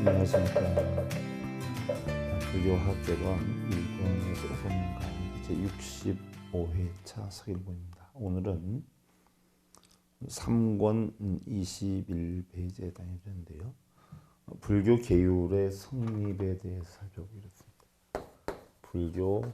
안녕하십니까. 불교학개론 일본에서 보는 강의 제 65회차 서일본입니다. 오늘은 3권 21페이지에 해당되는데요. 불교 계율의 성립에 대해서 살펴보겠습니다. 불교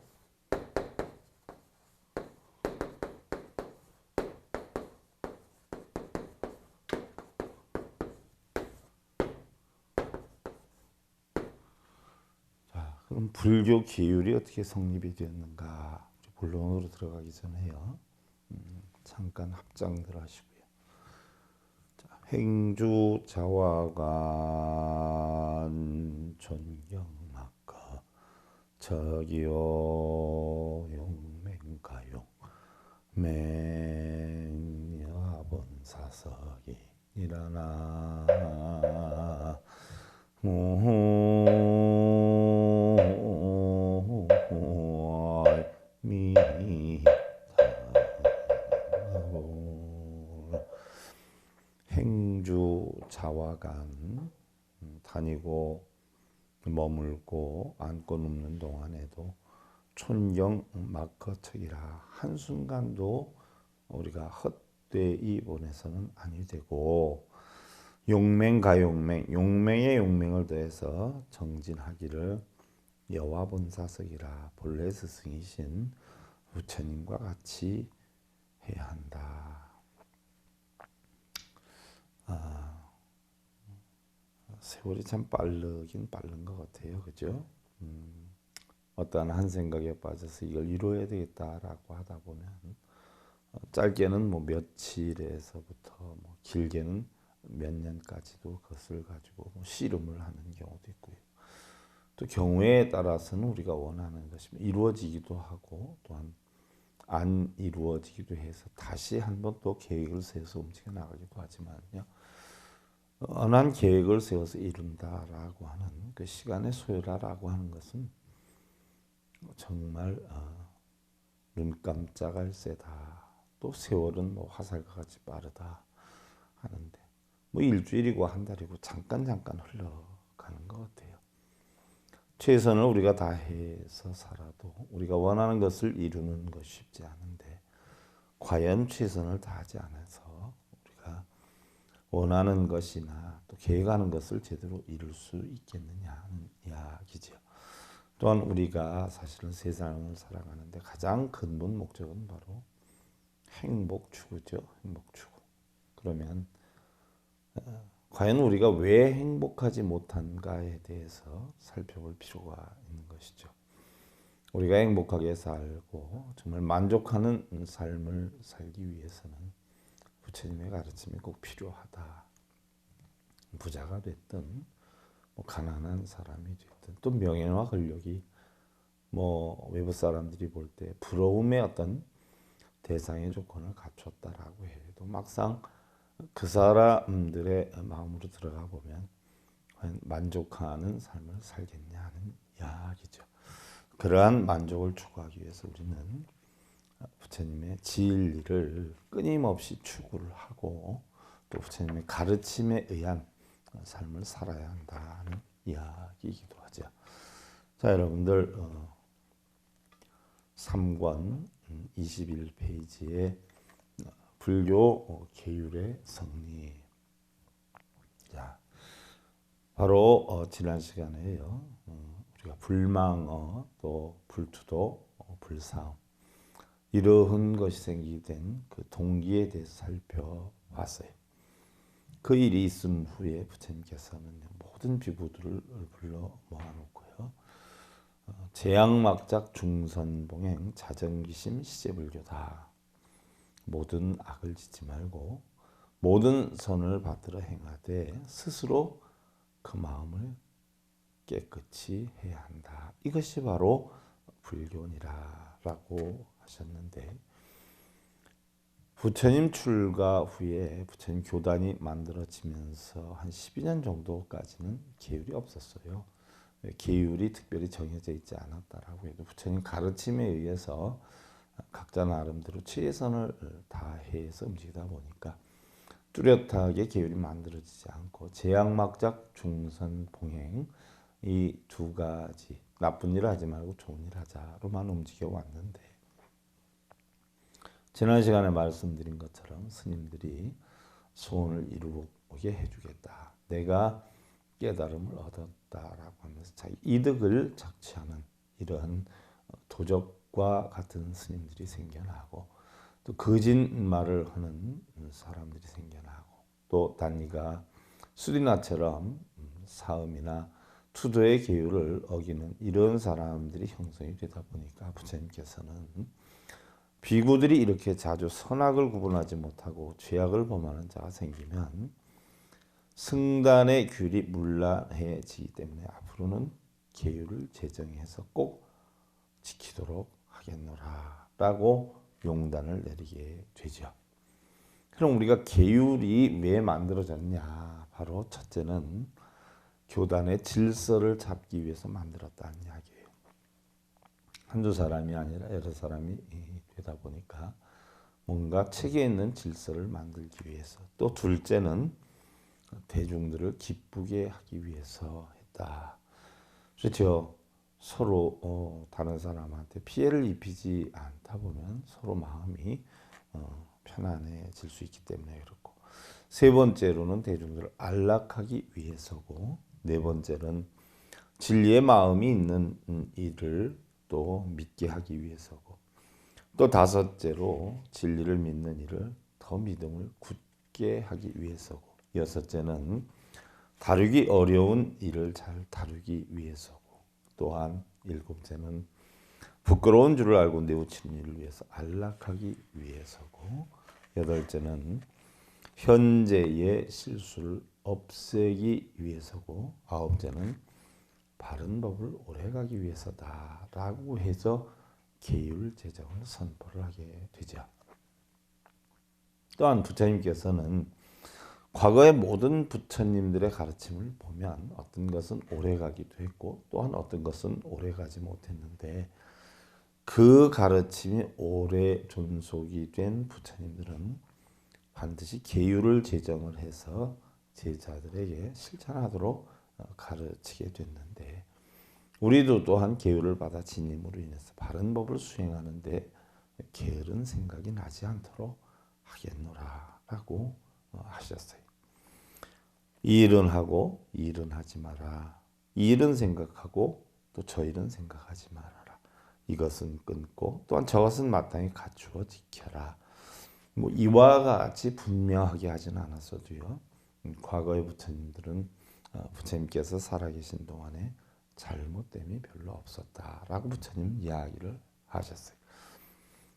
그럼 불교 계율이 어떻게 성립이 되었는가? 본론으로 들어가기 전에요. 잠깐 합장들 하시고요. 자, 행주 자화관 존경막거 저기요 용맹가용 맹야본사석이 일어나 행주 자화관 다니고 머물고 앉고 눕는 동안에도 촌경 막거척이라 한순간도 우리가 헛되이 보내서는 아니 되고 용맹가용맹 용맹에 용맹을 더해서 정진하기를 여화본사석이라 본래 스승이신 부처님과 같이 해야 한다. 세월이 참 빠르긴 빠른 것 같아요. 그죠? 어떠한 한 생각에 빠져서 이걸 이루어야 되겠다라고 하다 보면 짧게는 뭐 며칠에서부터 뭐 길게는 몇 년까지도 그것을 가지고 뭐 씨름을 하는 경우도 있고요. 또 경우에 따라서는 우리가 원하는 것이 이루어지기도 하고 또한 안 이루어지기도 해서 다시 한번 또 계획을 세워서 움직여 나가기도 하지만요. 어느 한 계획을 세워서 이룬다라고 하는 그 시간의 소요라고 하는 것은 정말 눈 깜짝할 새다. 또 세월은 뭐 화살과 같이 빠르다 하는데 뭐 일주일이고 한 달이고 잠깐 흘러가는 것 같아요. 최선을 우리가 다해서 살아도 우리가 원하는 것을 이루는 것이 쉽지 않은데 과연 최선을 다하지 않아서 우리가 원하는 것이나 또 계획하는 것을 제대로 이룰 수 있겠느냐 하는 이야기죠. 또한 우리가 사실은 세상을 살아가는데 가장 근본 목적은 바로 행복 추구죠. 행복 추구. 그러면 과연 우리가 왜 행복하지 못한가에 대해서 살펴볼 필요가 있는 것이죠. 우리가 행복하게 살고 정말 만족하는 삶을 살기 위해서는 부처님의 가르침이 꼭 필요하다. 부자가 됐든 뭐 가난한 사람이 됐든 또 명예와 권력이 뭐 외부 사람들이 볼 때 부러움의 어떤 대상의 조건을 갖췄다라고 해도 막상 그 사람들의 마음으로 들어가 보면 만족하는 삶을 살겠냐는 이야기죠. 그러한 만족을 추구하기 위해서 우리는 부처님의 진리를 끊임없이 추구를 하고 또 부처님의 가르침에 의한 삶을 살아야 한다는 이야기이기도 하죠. 자, 여러분들 3권 21페이지에 불교 계율의 성립. 자, 바로 지난 시간에요. 우리가 불망어, 또 불투도, 불사음 이러한 것이 생기게 된 그 동기에 대해서 살펴봤어요. 그 일이 있음 후에 부처님께서는 모든 비구들을 불러 모아놓고요. 재앙막작 중선봉행 자정기심 시제불교다. 모든 악을 짓지 말고 모든 선을 받들어 행하되 스스로 그 마음을 깨끗이 해야 한다. 이것이 바로 불교니라라고 하셨는데 부처님 출가 후에 부처님 교단이 만들어지면서 한 12년 정도까지는 계율이 없었어요. 계율이 특별히 정해져 있지 않았다라고 해도 부처님 가르침에 의해서 각자 나름대로 최선을 다해서 움직이다 보니까 뚜렷하게 계율이 만들어지지 않고 제약막작 중선봉행 이 두 가지 나쁜 일 하지 말고 좋은 일 하자로만 움직여 왔는데 지난 시간에 말씀드린 것처럼 스님들이 소원을 이루게 해주겠다. 내가 깨달음을 얻었다라고 하면서 자기 이득을 착취하는 이러한 도적과 같은 스님들이 생겨나고 또 거짓말을 하는 사람들이 생겨나고 또 단니가 수리나처럼 사음이나 투도의 계율을 어기는 이런 사람들이 형성이 되다 보니까 부처님께서는 비구들이 이렇게 자주 선악을 구분하지 못하고 죄악을 범하는 자가 생기면 승단의 귤이 문란해지기 때문에 앞으로는 계율을 제정해서 꼭 지키도록 하겠노라 라고 용단을 내리게 되죠. 그럼 우리가 계율이 왜 만들어졌냐? 바로 첫째는 교단의 질서를 잡기 위해서 만들었다는 이야기예요. 한두 사람이 아니라 여러 사람이 되다 보니까 뭔가 체계 있는 질서를 만들기 위해서 또 둘째는 대중들을 기쁘게 하기 위해서 했다. 그렇죠. 서로 다른 사람한테 피해를 입히지 않다 보면 서로 마음이 편안해질 수 있기 때문에 그렇고 세 번째로는 대중들을 안락하기 위해서고 네 번째는 진리의 마음이 있는 일을 또 믿게 하기 위해서고 또 다섯째로 진리를 믿는 일을 더 믿음을 굳게 하기 위해서고 여섯째는 다루기 어려운 일을 잘 다루기 위해서고 또한 일곱째는 부끄러운 줄을 알고 내우치는 일을 위해서 안락하기 위해서고 여덟째는 현재의 실수를 없애기 위해서고 아홉째는 바른 법을 오래가기 위해서다라고 해서 계율 제정을 선포를 하게 되죠. 또한 부처님께서는 과거의 모든 부처님들의 가르침을 보면 어떤 것은 오래가기도 했고 또한 어떤 것은 오래가지 못했는데 그 가르침이 오래 존속이 된 부처님들은 반드시 계율을 제정을 해서 제자들에게 실천하도록 가르치게 됐는데 우리도 또한 계율을 받아 지님으로 인해서 바른 법을 수행하는데 게으른 생각이 나지 않도록 하겠노라 라고 하셨어요. 이 일은 하고 이 일은 하지 마라. 이 일은 생각하고 또 저 일은 생각하지 말아라. 이것은 끊고 또한 저것은 마땅히 갖추어 지켜라. 뭐 이와 같이 분명하게 하진 않았어도요. 과거의 부처님들은 부처님께서 살아계신 동안에 잘못됨이 별로 없었다라고 부처님 이야기를 하셨어요.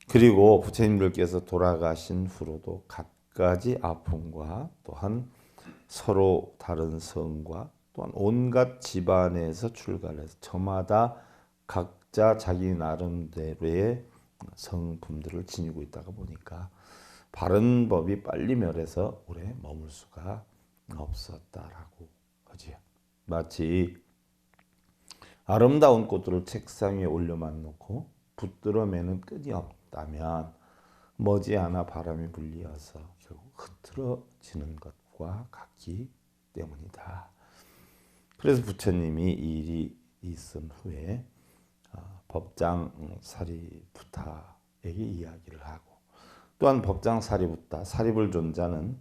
그리고 부처님들께서 돌아가신 후로도 갖가지 아픔과 또한 서로 다른 성과 또한 온갖 집안에서 출가해서 저마다 각자 자기 나름대로의 성품들을 지니고 있다가 보니까 바른 법이 빨리 멸해서 오래 머물 수가 없었다라고 하지요. 마치 아름다운 꽃들을 책상 위에 올려만 놓고 붙들어 매는 끈이 없다면 머지않아 바람이 불리어서 결국 흐트러지는 것과 같기 때문이다. 그래서 부처님이 이 일이 있은 후에 법장 사리부타에게 이야기를 하고 또한 법장 사리부타, 사리불존자는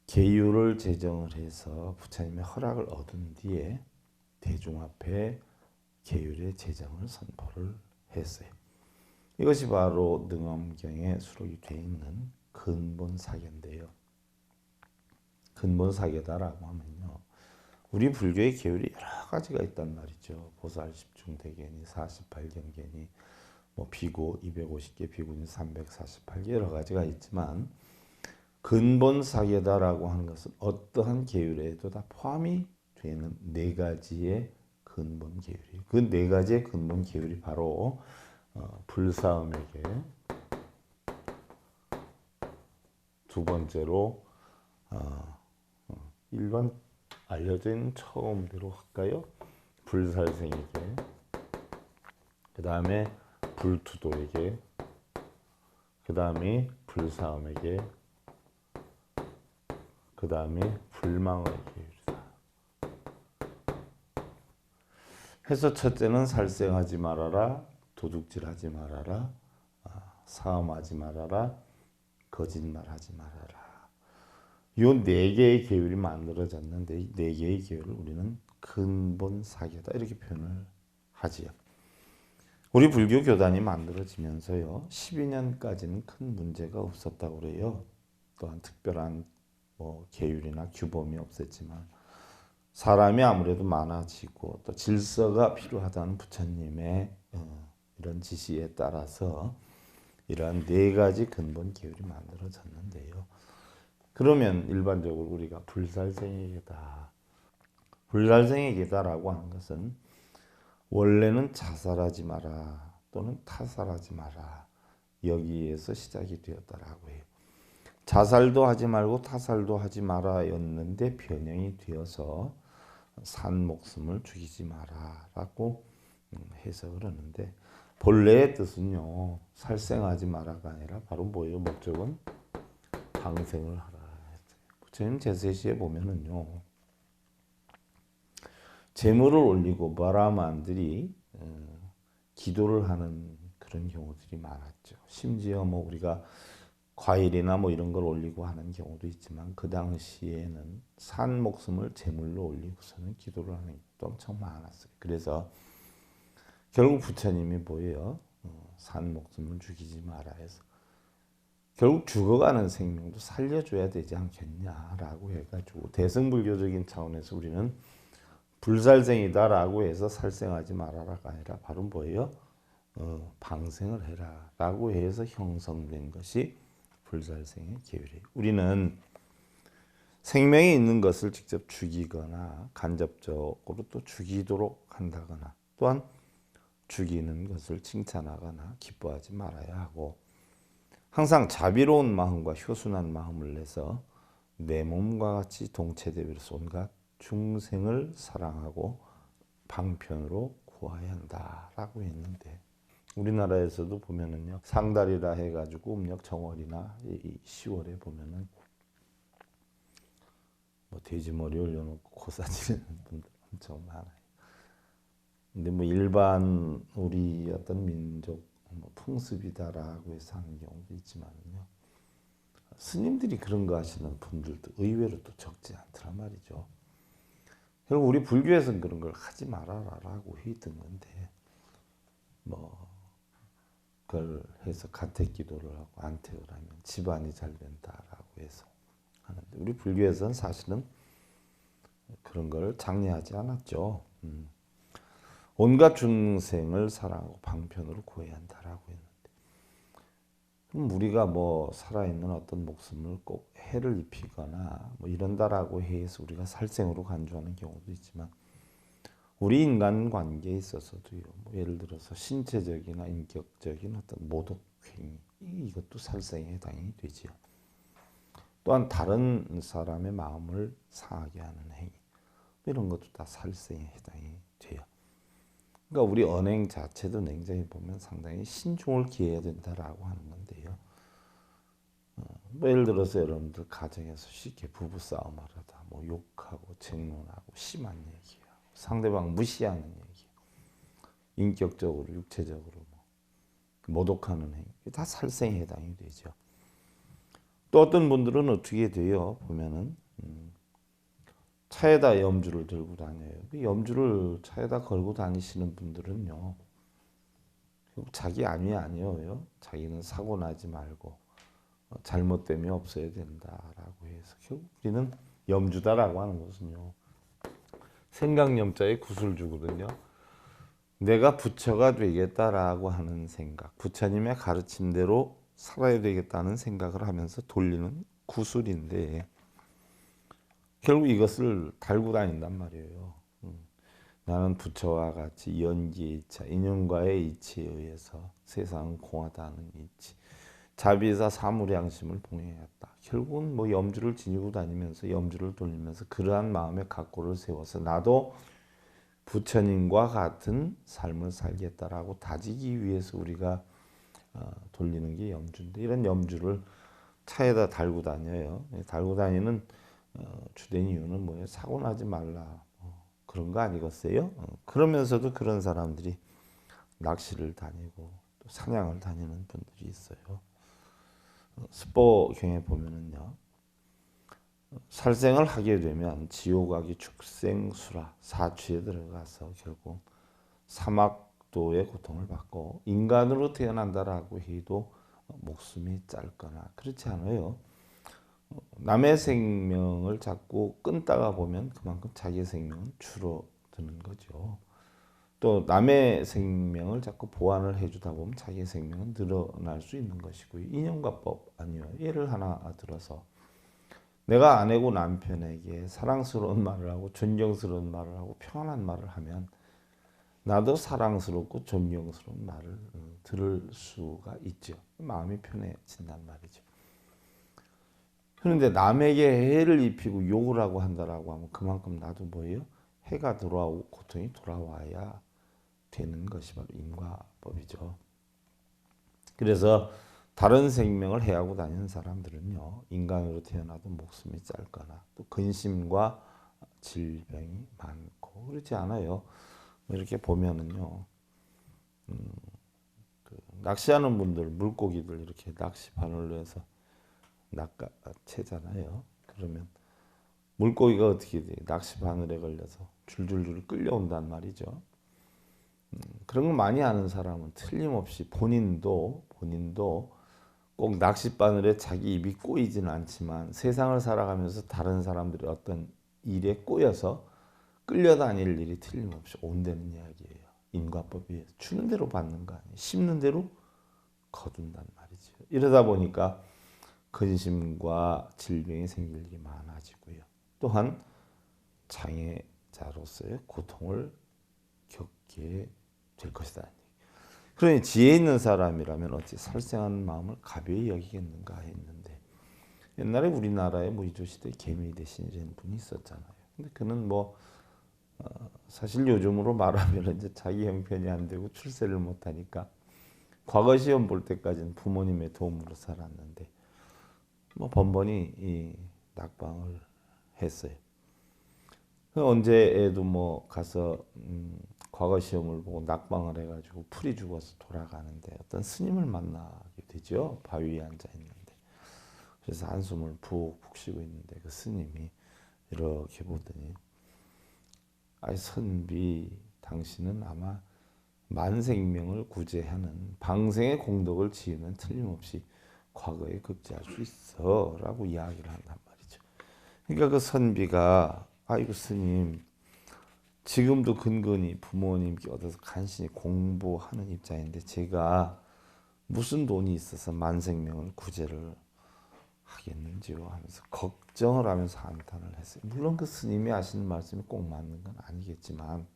계율을 제정을 해서 부처님의 허락을 얻은 뒤에 대중 앞에 계율의 제정을 선포를 했어요. 이것이 바로 능엄경에 수록이 되어 있는 근본사계인데요. 근본사계다라고 하면요. 우리 불교의 계율이 여러 가지가 있단 말이죠. 보살 10중 대계니 48경계니 뭐 비고 250개, 비구니 348개 여러 가지가 있지만 근본사계다라고 하는 것은 어떠한 계율에도 다 포함이 되는 네 가지의 근본 계율이 그 네 가지의 근본 계율이 바로 불사음에게 두 번째로 일반 알려져 있는 처음대로 할까요? 불살생에게 그 다음에 불투도에게 그 다음에 불사음에게 그 다음에 불망의 계율이다. 해서 첫째는 살생하지 말아라, 도둑질하지 말아라, 사음하지 말아라, 거짓말하지 말아라. 이 네 개의 계율이 만들어졌는데 이 네 개의 계율을 우리는 근본 사계다 이렇게 표현을 하지요. 우리 불교 교단이 만들어지면서요 12년까지는 큰 문제가 없었다고 그래요. 또한 특별한 뭐 계율이나 규범이 없었지만 사람이 아무래도 많아지고 또 질서가 필요하다는 부처님의 이런 지시에 따라서 이러한 네 가지 근본 계율이 만들어졌는데요. 그러면 일반적으로 우리가 불살생에게다, 불살생에게다라고 하는 것은 원래는 자살하지 마라 또는 타살하지 마라 여기에서 시작이 되었다라고 해요. 자살도 하지 말고 타살도 하지 마라였는데 변형이 되어서 산 목숨을 죽이지 마라라고 해석을 하는데 본래의 뜻은요 살생하지 마라가 아니라 바로 뭐예요? 목적은 방생을 하라. 부처님 제세시에 보면은요 재물을 올리고 바라만들이 기도를 하는 그런 경우들이 많았죠. 심지어 뭐 우리가 과일이나 뭐 이런 걸 올리고 하는 경우도 있지만 그 당시에는 산 목숨을 제물로 올리고서는 기도를 하는 것도 엄청 많았어요. 그래서 결국 부처님이 뭐예요? 산 목숨을 죽이지 마라 해서 결국 죽어가는 생명도 살려줘야 되지 않겠냐라고 해가지고 대승불교적인 차원에서 우리는 불살생이다라고 해서 살생하지 말아라가 아니라 바로 뭐예요? 방생을 해라라고 해서 형성된 것이 불살생의 계율이에요. 우리는 생명이 있는 것을 직접 죽이거나 간접적으로 또 죽이도록 한다거나 또한 죽이는 것을 칭찬하거나 기뻐하지 말아야 하고 항상 자비로운 마음과 효순한 마음을 내서 내 몸과 같이 동체대비로서 온갖 중생을 사랑하고 방편으로 구하야 한다라고 했는데 우리나라에서도 보면은요 상달이라 해가지고 음력 정월이나 이 10월에 보면은 뭐 돼지머리 올려놓고 고사 지내는 분들 엄청 많아요. 근데 뭐 일반 우리 어떤 민족 뭐 풍습이다라고 해서 하는 경우도 있지만요 스님들이 그런 거 하시는 분들도 의외로 또 적지 않더란 말이죠. 결국 우리 불교에서는 그런 걸 하지 말아라라고 했던 건데 뭐 그걸 해서 가택기도를 하고 안택을 하면 집안이 잘 된다라고 해서 하는데 우리 불교에서는 사실은 그런 걸 장려하지 않았죠. 온갖 중생을 사랑하고 방편으로 구해야 한다라고 했는데 그럼 우리가 뭐 살아있는 어떤 목숨을 꼭 해를 입히거나 뭐 이런다라고 해서 우리가 살생으로 간주하는 경우도 있지만 우리 인간 관계에 있어서도요. 뭐 예를 들어서 신체적이나 인격적인 어떤 모독 행위 이것도 살생에 해당이 되지요. 또한 다른 사람의 마음을 상하게 하는 행위 이런 것도 다 살생에 해당이 돼요. 그러니까 우리 언행 자체도 냉정히 보면 상당히 신중을 기해야 된다라고 하는 건데요. 뭐 예를 들어서 여러분들 가정에서 쉽게 부부 싸움을 하다 뭐 욕하고 쟁론하고 심한 얘기하고 상대방 무시하는 얘기, 인격적으로 육체적으로 뭐 모독하는 행위 다 살생에 해당이 되죠. 또 어떤 분들은 어떻게 돼요? 보면은 차에다 염주를 들고 다녀요. 그 염주를 차에다 걸고 다니시는 분들은요. 자기 안위 아니에요. 자기는 사고 나지 말고 잘못됨이 없어야 된다라고 해서 결국 우리는 염주다라고 하는 것은요. 생각염자에 구슬 주거든요. 내가 부처가 되겠다라고 하는 생각, 부처님의 가르침대로 살아야 되겠다는 생각을 하면서 돌리는 구슬인데 결국 이것을 달고 다닌단 말이에요. 나는 부처와 같이 연기의 이차, 인연과의 이치에 의해서 세상은 공하다는 이치, 자비에서 사무량심을 봉행했다. 결국은 뭐 염주를 지니고 다니면서 염주를 돌리면서 그러한 마음의 각고를 세워서 나도 부처님과 같은 삶을 살겠다라고 다지기 위해서 우리가 돌리는 게 염주인데 이런 염주를 차에다 달고 다녀요. 달고 다니는 주된 이유는 뭐예요? 사고 나지 말라. 그런 거 아니겠어요? 그러면서도 그런 사람들이 낚시를 다니고 또 사냥을 다니는 분들이 있어요. 스포경에 보면은요. 살생을 하게 되면 지옥아기 축생수라 사취에 들어가서 결국 사막도의 고통을 받고 인간으로 태어난다라고 해도 목숨이 짧거나 그렇지 않아요. 남의 생명을 자꾸 끊다가 보면 그만큼 자기의 생명은 줄어드는 거죠. 또 남의 생명을 자꾸 보완을 해주다 보면 자기의 생명은 늘어날 수 있는 것이고요. 인연과법 아니요. 예를 하나 들어서 내가 아내고 남편에게 사랑스러운 말을 하고 존경스러운 말을 하고 평안한 말을 하면 나도 사랑스럽고 존경스러운 말을 들을 수가 있죠. 마음이 편해진단 말이죠. 그런데 남에게 해를 입히고 욕을 하고 한다라고 하면 그만큼 나도 뭐예요? 해가 돌아오고 고통이 돌아와야 되는 것이 바로 인과법이죠. 그래서 다른 생명을 해하고 다니는 사람들은요, 인간으로 태어나도 목숨이 짧거나 또 근심과 질병이 많고 그렇지 않아요. 이렇게 보면은요, 낚시하는 분들, 물고기들 이렇게 낚시바늘로 해서 낚아채잖아요. 그러면 물고기가 어떻게 돼요? 낚시바늘에 걸려서 줄줄줄 끌려온단 말이죠. 그런 걸 많이 아는 사람은 틀림없이 본인도 꼭 낚싯바늘에 자기 입이 꼬이지는 않지만 세상을 살아가면서 다른 사람들의 어떤 일에 꼬여서 끌려다닐 일이 틀림없이 온다는 이야기예요. 인과법이 주는 대로 받는 거 아니에요. 심는 대로 거둔단 말이죠. 이러다 보니까 근심과 질병이 생길 일이 많아지고요. 또한 장애자로서의 고통을 겪게 될 것이다. 그러니 지혜 있는 사람이라면 어찌 살생하는 마음을 가벼이 여기겠는가 했는데 옛날에 우리나라에 무이조 시대 개미 대신이라는 분이 있었잖아요. 근데 그는 사실 요즘으로 말하면 이제 자기 형편이 안 되고 출세를 못 하니까 과거 시험 볼 때까지는 부모님의 도움으로 살았는데 번번이 이 낙방을 했어요. 언제에도 가서 과거 시험을 보고 낙방을 해가지고 풀이 죽어서 돌아가는데 어떤 스님을 만나게 되죠. 바위에 앉아 있는데 그래서 한숨을 푹푹 쉬고 있는데 그 스님이 이렇게 보더니 아이 선비 당신은 아마 만생명을 구제하는 방생의 공덕을 지으면 틀림없이 과거에 극지할 수 있어 라고 이야기를 한단 말이죠. 그러니까 그 선비가 아이고 스님 지금도 근근히 부모님께 얻어서 간신히 공부하는 입장인데 제가 무슨 돈이 있어서 만생명을 구제를 하겠는지요 하면서 걱정을 하면서 한탄을 했어요. 물론 그 스님이 하시는 말씀이 꼭 맞는 건 아니겠지만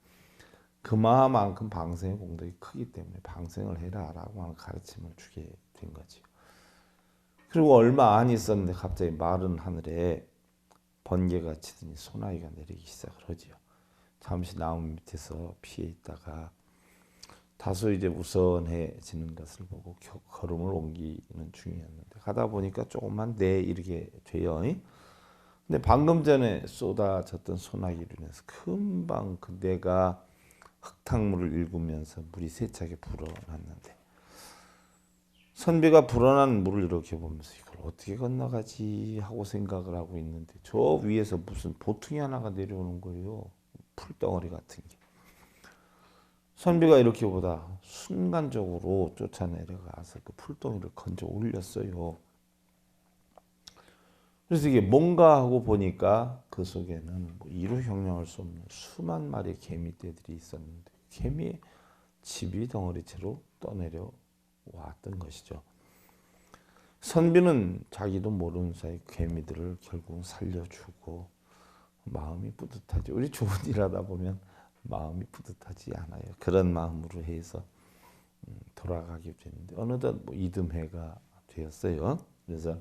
그만큼 방생의 공덕이 크기 때문에 방생을 해라 라고 하는 가르침을 주게 된 거죠. 그리고 얼마 안 있었는데 갑자기 마른 하늘에 번개가 치더니 소나기가 내리기 시작을 하지요. 잠시 나무 밑에서 피해 있다가 다소 이제 우선해지는 것을 보고 걸음을 옮기는 중이었는데 가다 보니까 조금만 내이르게 돼요. 근데 방금 전에 쏟아졌던 소나기로 인해서 금방 그 내가 흙탕물을 일구면서 물이 세차게 불어났는데 선비가 불어난 물을 이렇게 보면서 이걸 어떻게 건너가지 하고 생각을 하고 있는데 저 위에서 무슨 보통이 하나가 내려오는 거예요. 풀덩어리 같은 게. 선비가 이렇게 보다 순간적으로 쫓아내려가서 그 풀덩이를 건져 올렸어요. 그래서 이게 뭔가 하고 보니까 그 속에는 이루 형량할 수 없는 수만 마리의 개미떼들이 있었는데 개미의 집이 덩어리채로 떠내려 왔던 것이죠. 선비는 자기도 모르는 사이 개미들을 결국 살려주고 마음이 뿌듯하죠. 우리 좋은 일 하다 보면 마음이 뿌듯하지 않아요. 그런 마음으로 해서 돌아가게 되는데 어느덧 이듬해가 되었어요. 그래서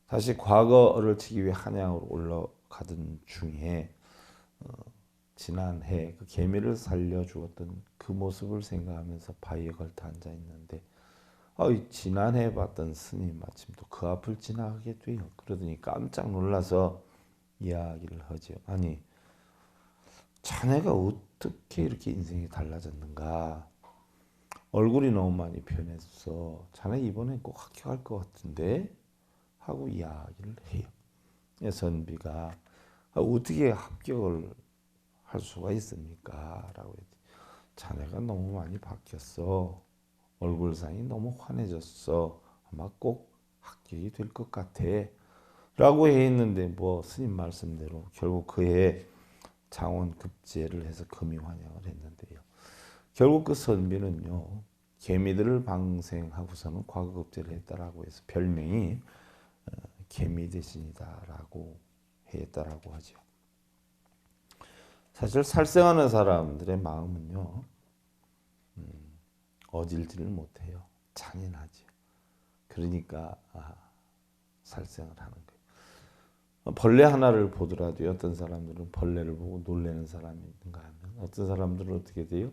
다시 과거를 치기 위해 한양으로 올라가던 중에 지난해 그 개미를 살려주었던 그 모습을 생각하면서 바위에 걸터 앉아 있는데 지난해 봤던 스님 마침 또 그 앞을 지나가게 돼요. 그러더니 깜짝 놀라서 이야기를 하죠. 아니, 자네가 어떻게 이렇게 인생이 달라졌는가? 얼굴이 너무 많이 변했어. 자네 이번엔 꼭 합격할 것 같은데? 하고 이야기를 해요. 선비가 어떻게 합격을 할 수가 있습니까? 라고 했지. 자네가 너무 많이 바뀌었어. 얼굴상이 너무 환해졌어. 아마 꼭 합격이 될 것 같아. 라고 했는데 뭐 스님 말씀대로 결국 그해 장원급제를 해서 금이환영을 했는데요. 결국 그 선비는요. 개미들을 방생하고서는 과거급제를 했다라고 해서 별명이 개미 대신이다라고 했다라고 하죠. 사실 살생하는 사람들의 마음은요. 어질지를 못해요. 잔인하죠. 그러니까 살생을 하는 거예요. 벌레 하나를 보더라도 어떤 사람들은 벌레를 보고 놀라는 사람이 있는가 하면 어떤 사람들은 어떻게 돼요?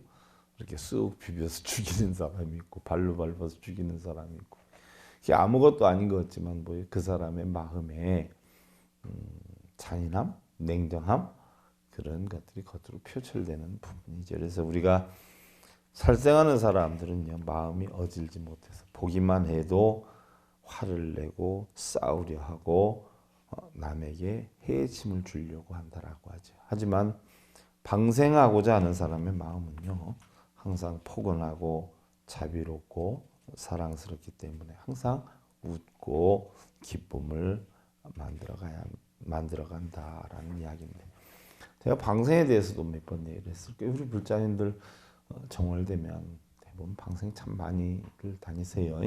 이렇게 쑥 비벼서 죽이는 사람이 있고 발로 밟아서 죽이는 사람이 있고 이게 아무것도 아닌 것 같지만 뭐 그 사람의 마음에 잔인함, 냉정함 그런 것들이 겉으로 표출되는 부분이죠. 그래서 우리가 살생하는 사람들은요 마음이 어질지 못해서 보기만 해도 화를 내고 싸우려 하고 남에게 해침을 주려고 한다라고 하죠. 하지만 방생하고자 하는 사람의 마음은요 항상 포근하고 자비롭고 사랑스럽기 때문에 항상 웃고 기쁨을 만들어간다라는 이야기인데 제가 방생에 대해서도 몇 번 얘기를 했을 거예요. 우리 불자님들 정월되면 대부분 방생 참 많이들 다니세요.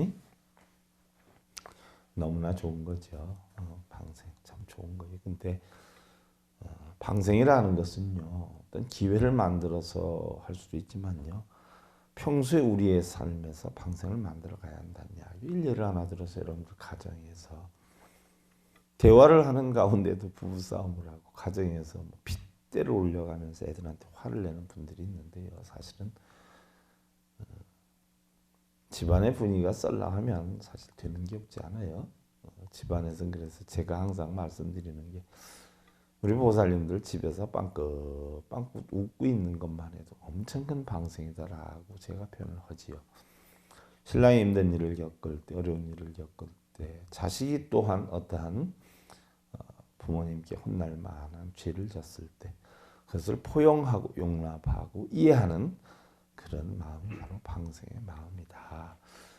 너무나 좋은 거죠. 방생 참 좋은 거예요. 근데 방생이라는 것은요 어떤 기회를 만들어서 할 수도 있지만요 평소에 우리의 삶에서 방생을 만들어 가야 한다는 이야기. 일례를 하나 들어서 여러분들 가정에서 대화를 하는 가운데도 부부싸움을 하고 가정에서 뭐 핏대를 올려가면서 애들한테 화를 내는 분들이 있는데요. 사실은 집안의 분위기가 썰렁하면 사실 되는 게 없지 않아요. 집안에서는 그래서 제가 항상 말씀드리는 게 우리 보살님들 집에서 빵긋빵긋 웃고 있는 것만 해도 엄청 큰 방생이다라고 제가 표현을 하지요. 신랑이 힘든 일을 겪을 때, 어려운 일을 겪을 때 자식이 또한 어떠한 부모님께 혼날 만한 죄를 졌을 때 그것을 포용하고 용납하고 이해하는 그런 마음이 바로 방생의 마음이다.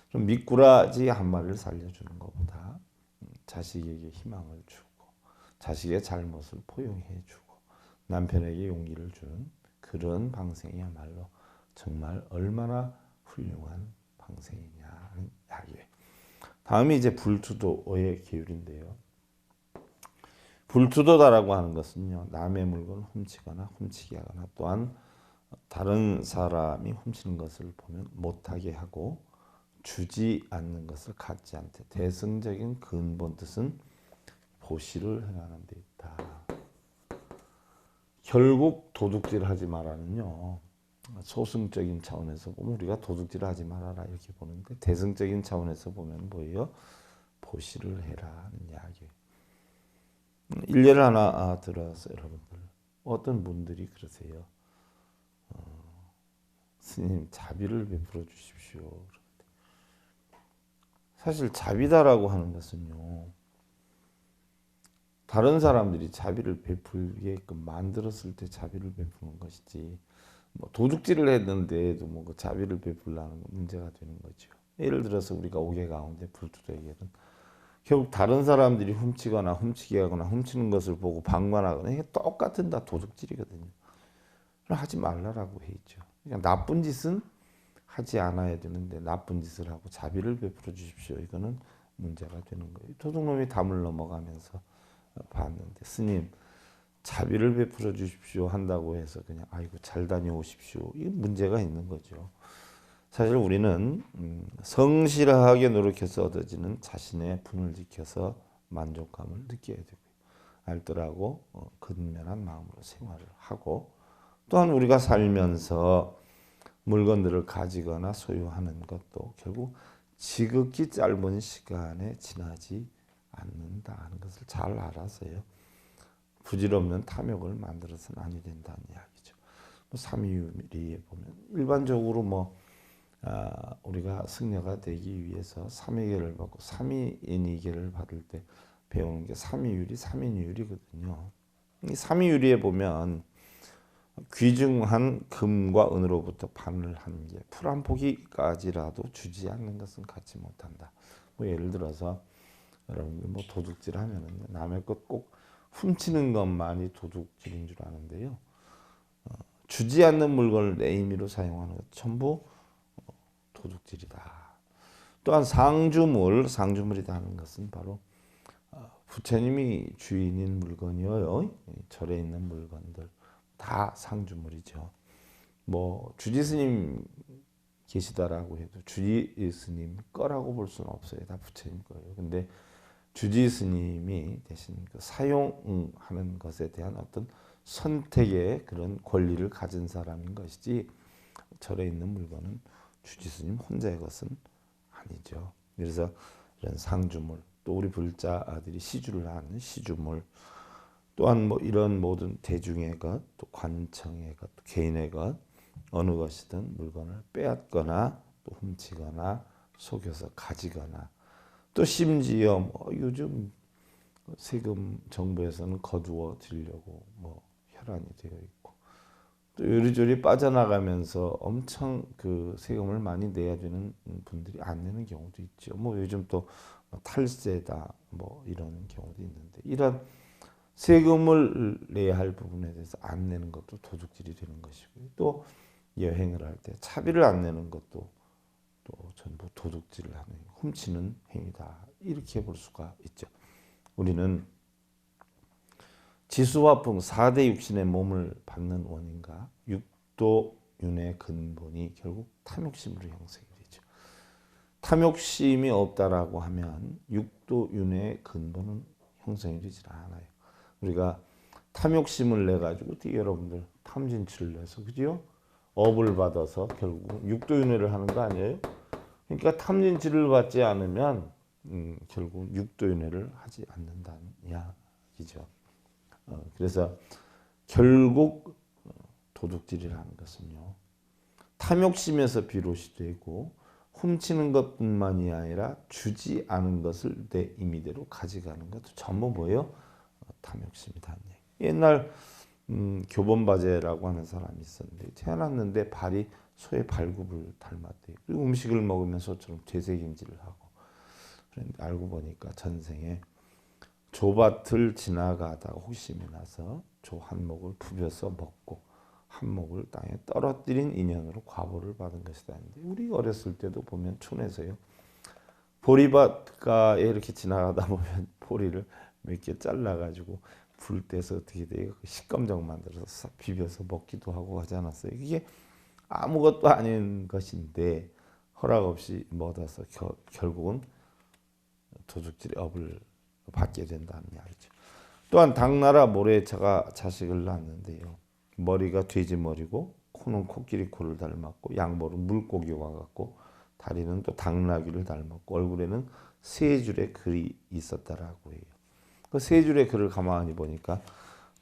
좀 미꾸라지 한 마리를 살려주는 것보다 자식에게 희망을 주고 자식의 잘못을 포용해주고 남편에게 용기를 주는 그런 방생이야말로 정말 얼마나 훌륭한 방생이냐는 이야기예요. 다음이 이제 불투도의 계율인데요. 불투도다라고 하는 것은요. 남의 물건을 훔치거나 훔치게 하거나 또한 다른 사람이 훔치는 것을 보면 못하게 하고 주지 않는 것을 갖지 않되 대승적인 근본 뜻은 보시를 행하는 데 있다. 결국 도둑질하지 말라는요. 소승적인 차원에서 보면 우리가 도둑질하지 말아라 이렇게 보는데 대승적인 차원에서 보면 뭐예요? 보시를 해라는 이야기예요. 일례를 하나 들어서 여러분들 어떤 분들이 그러세요. 스님 자비를 베풀어 주십시오. 사실 자비다라고 하는 것은요. 다른 사람들이 자비를 베풀게끔 만들었을 때 자비를 베푸는 것이지 뭐 도둑질을 했는데도 뭐 그 자비를 베풀라는 건 문제가 되는 거죠. 예를 들어서 우리가 옥외 가운데 불투도에게는 결국 다른 사람들이 훔치거나 훔치게 하거나 훔치는 것을 보고 방관하거나 이게 똑같은 다 도둑질이거든요. 하지 말라라고 해 있죠. 그러니까 나쁜 짓은 하지 않아야 되는데 나쁜 짓을 하고 자비를 베풀어 주십시오. 이거는 문제가 되는 거예요. 도둑놈이 담을 넘어가면서 봤는데 스님 자비를 베풀어 주십시오 한다고 해서 그냥 아이고 잘 다녀오십시오. 이게 문제가 있는 거죠. 사실 우리는 성실하게 노력해서 얻어지는 자신의 분을 지켜서 만족감을 느껴야 되고요. 알뜰하고 근면한 마음으로 생활을 하고 또한 우리가 살면서 물건들을 가지거나 소유하는 것도 결국 지극히 짧은 시간에 지나지 않는다는 것을 잘 알아서요. 부질없는 탐욕을 만들어서는 아니 된다는 이야기죠. 뭐 삼위유리에 보면 일반적으로 우리가 승려가 되기 위해서 삼위계를 받고 삼위인위계를 받을 때 배우는 게 삼위유리, 삼인유리거든요. 이 삼위유리에 보면 귀중한 금과 은으로부터 반을 한 개, 풀 한 포기까지라도 주지 않는 것은 갖지 못한다. 뭐 예를 들어서 여러분들 뭐 도둑질하면은 남의 것 꼭 훔치는 것만이 도둑질인 줄 아는데요. 주지 않는 물건을 내 임의로 사용하는 것 전부 도둑질이다. 또한 상주물이다 하는 것은 바로 부처님이 주인인 물건이요, 절에 있는 물건들 다 상주물이죠. 뭐 주지 스님 계시다라고 해도 주지 스님 거라고 볼 수는 없어요. 다 부처님 거예요. 근데 주지 스님이 대신 그 사용하는 것에 대한 어떤 선택의 그런 권리를 가진 사람인 것이지 절에 있는 물건은 주지 스님 혼자의 것은 아니죠. 그래서 이런 상주물, 또 우리 불자들이 시주를 하는 시주물, 또한 뭐 이런 모든 대중의 것, 또 관청의 것, 개인의 것, 어느 것이든 물건을 빼앗거나 또 훔치거나 속여서 가지거나, 또 심지어 뭐 요즘 세금 정부에서는 거두어 들려고 뭐 혈안이 되어 있고, 또 요리조리 빠져나가면서 엄청 그 세금을 많이 내야 되는 분들이 안 내는 경우도 있죠. 뭐 요즘 또 탈세다 뭐 이런 경우도 있는데, 이런 세금을 내야 할 부분에 대해서 안 내는 것도 도둑질이 되는 것이고요. 또 여행을 할 때 차비를 안 내는 것도 또 전부 도둑질을 하는, 훔치는 행위다, 이렇게 볼 수가 있죠. 우리는 지수화풍 4대 육신의 몸을 받는 원인과 육도윤의 근본이 결국 탐욕심으로 형성이 되죠. 탐욕심이 없다라고 하면 육도윤의 근본은 형성이 되질 않아요. 우리가 탐욕심을 내 가지고 어떻게 여러분들 탐진치를 내서, 그죠? 업을 받아서 결국 육도윤회를 하는 거 아니에요? 그러니까 탐진치를 받지 않으면 결국 육도윤회를 하지 않는다는 이야기죠. 그래서 결국 도둑질이라는 것은요, 탐욕심에서 비롯이 되고 훔치는 것뿐만이 아니라 주지 않은 것을 내 임의대로 가져가는 것도 전부 뭐예요? 탐욕심이다. 옛날 교본바제라고 하는 사람이 있었는데, 태어났는데 발이 소의 발굽을 닮았대요. 그리고 음식을 먹으면 소처럼 되새김질을 하고, 그런데 알고 보니까 전생에 조밭을 지나가다가 호기심이 나서 조 한 목을 부벼서 먹고 한 목을 땅에 떨어뜨린 인연으로 과보를 받은 것이다. 우리 어렸을 때도 보면 촌에서요, 보리밭가에 이렇게 지나가다 보면 보리를 몇 개 잘라가지고 불 떼서 어떻게 돼요? 식감정 만들어서 비벼서 먹기도 하고 하지 않았어요? 이게 아무것도 아닌 것인데 허락 없이 먹어서 결국은 도둑질의 업을 받게 된다는 이야기죠. 또한 당나라 모래차가 자식을 낳았는데요, 머리가 돼지 머리고 코는 코끼리 코를 닮았고 양볼은 물고기와 같고 다리는 또 당나귀를 닮았고 얼굴에는 세 줄의 글이 있었다라고 해요. 그 세 줄의 글을 가만히 보니까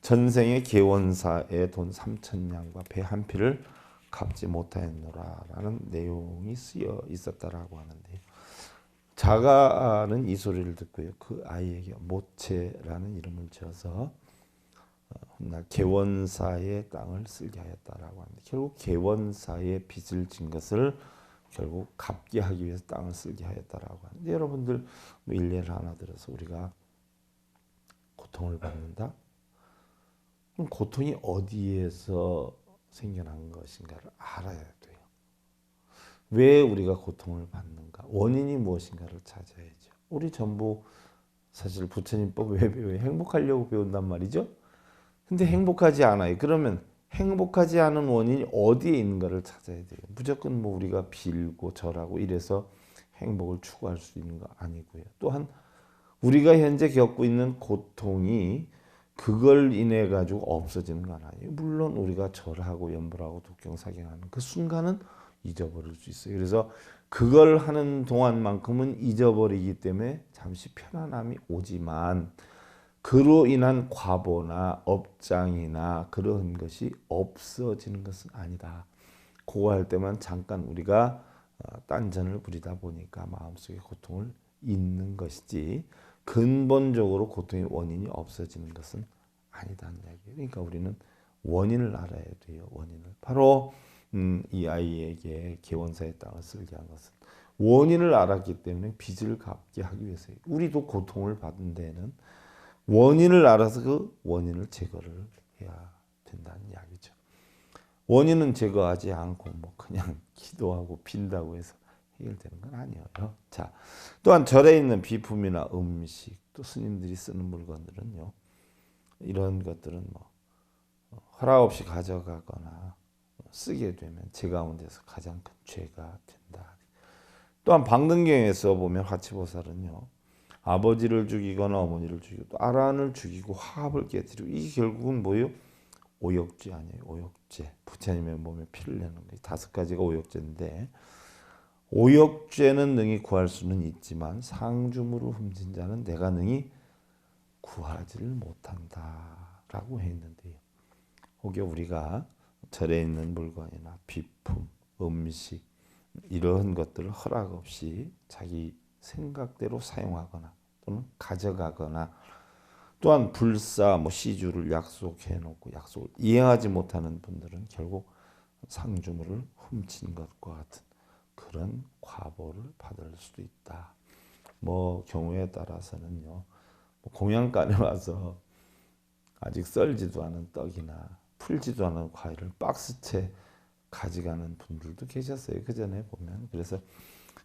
전생의 계원사에 돈 3,000냥과 배 한 피를 갚지 못하였노라라는 내용이 쓰여 있었다라고 하는데요. 자가는 이 소리를 듣고요, 그 아이에게 모체라는 이름을 지어서 훗날 계원사의 땅을 쓸게 하였다라고 하는데, 결국 계원사의 빚을 진 것을 결국 갚게 하기 위해서 땅을 쓸게 하였다라고 하는데, 여러분들 뭐 일례를 하나 들어서 우리가 고통을 받는다? 그럼 고통이 어디에서 생겨난 것인가를 알아야 돼요. 왜 우리가 고통을 받는가? 원인이 무엇인가를 찾아야죠. 우리 전부 사실 부처님법 왜 배워요? 행복하려고 배운단 말이죠. 근데 행복하지 않아요. 그러면 행복하지 않은 원인이 어디에 있는가를 찾아야 돼요. 무조건 뭐 우리가 빌고 절하고 이래서 행복을 추구할 수 있는 거 아니고요. 또한 우리가 현재 겪고 있는 고통이 그걸 인해 가지고 없어지는 건 아니에요. 물론 우리가 절하고 염불하고 독경사경하는 그 순간은 잊어버릴 수 있어요. 그래서 그걸 하는 동안만큼은 잊어버리기 때문에 잠시 편안함이 오지만, 그로 인한 과보나 업장이나 그런 것이 없어지는 것은 아니다. 그거 할 때만 잠깐 우리가 딴전을 부리다 보니까 마음속에 고통을 잊는 것이지 근본적으로 고통의 원인이 없어지는 것은 아니다는 이야기예요. 그러니까 우리는 원인을 알아야 돼요. 원인을. 바로 이 아이에게 개원사의 땅을 쓸게 한 것은 원인을 알았기 때문에 빚을 갚게 하기 위해서예요. 우리도 고통을 받은 데는 원인을 알아서 그 원인을 제거를 해야 된다는 이야기죠. 원인은 제거하지 않고 뭐 그냥 기도하고 빈다고 해서 해결되는 건 아니에요. 자, 또한 절에 있는 비품이나 음식, 또 스님들이 쓰는 물건들은요. 이런 것들은 뭐 허락 없이 가져가거나 쓰게 되면 제 가운데서 가장 큰 죄가 된다. 또한 방등경에서 보면 화치보살은요. 아버지를 죽이거나 어머니를 죽이고 또 아란을 죽이고 화합을 깨뜨리고 이게 결국은 뭐예요? 오역죄 아니에요. 오역죄. 부처님의 몸에 피를 내는 거 5가지가 오역죄인데 오역죄는 능히 구할 수는 있지만 상주물을 훔친 자는 내가 능히 구하지를 못한다라고 했는데요. 혹여 우리가 절에 있는 물건이나 비품, 음식 이런 것들을 허락 없이 자기 생각대로 사용하거나 또는 가져가거나 또한 불사 시주를 약속해 놓고 약속을 이행하지 못하는 분들은 결국 상주물을 훔친 것과 같은 그런 과보를 받을 수도 있다. 경우에 따라서는요. 공양간에 와서 아직 썰지도 않은 떡이나 풀지도 않은 과일을 박스채 가져가는 분들도 계셨어요. 그 전에 보면. 그래서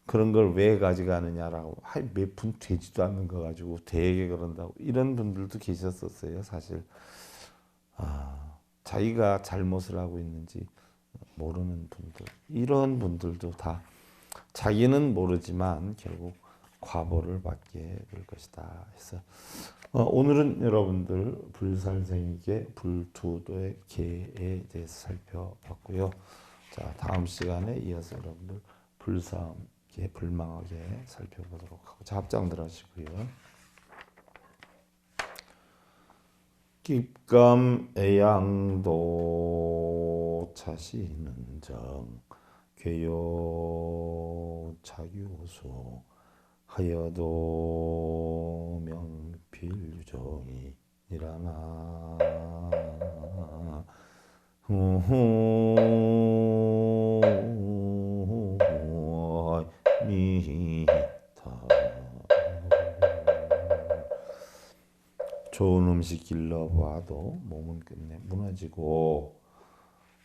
그런 걸 왜 가져가느냐라고 몇 푼 되지도 않는 거 가지고 되게 그런다고 이런 분들도 계셨었어요. 사실 자기가 잘못을 하고 있는지 모르는 분들 이런 분들도 다 자기는 모르지만 결국 과보를 받게 될 것이다 해서 오늘은 여러분들 불살생에게 불투도의 개에 대해서 살펴봤고요. 자, 다음 시간에 이어서 여러분들 불사함께 불망하게 살펴보도록 하고 자, 합장들 하시고요. 깊감 애양도 차시는 정 괴요 자규소 하여도 명필유정이 일어나 미타 좋은 음식 길러봐도 몸은 끝내 무너지고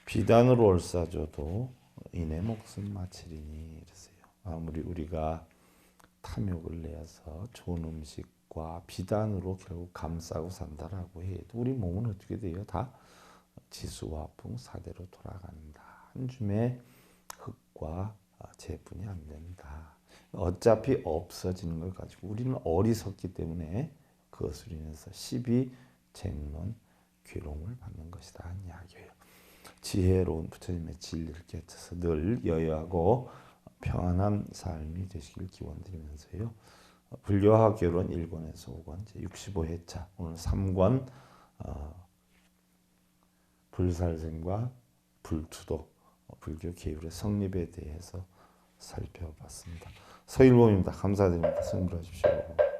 비단으로 올싸줘도 이내 목숨 마치리니 이랬어요. 아무리 우리가 탐욕을 내서 좋은 음식과 비단으로 결국 감싸고 산다라고 해도 우리 몸은 어떻게 돼요? 다 지수화풍 사대로 돌아간다. 한 줌의 흙과 재분이 안 된다. 어차피 없어지는 걸 가지고 우리는 어리석기 때문에 그것을 인해서 시비, 쟁론, 괴로움을 받는 것이다 하는 이야기예요. 지혜로운 부처님의 진리를 깨쳐서 늘 여유하고 평안한 삶이 되시길 기원드리면서요. 불교학 결론 1권에서 5권 제65회차 오늘 3권 불살생과 불투도 불교 계율의 성립에 대해서 살펴봤습니다. 서일봉입니다. 감사드립니다. 성불하십시오.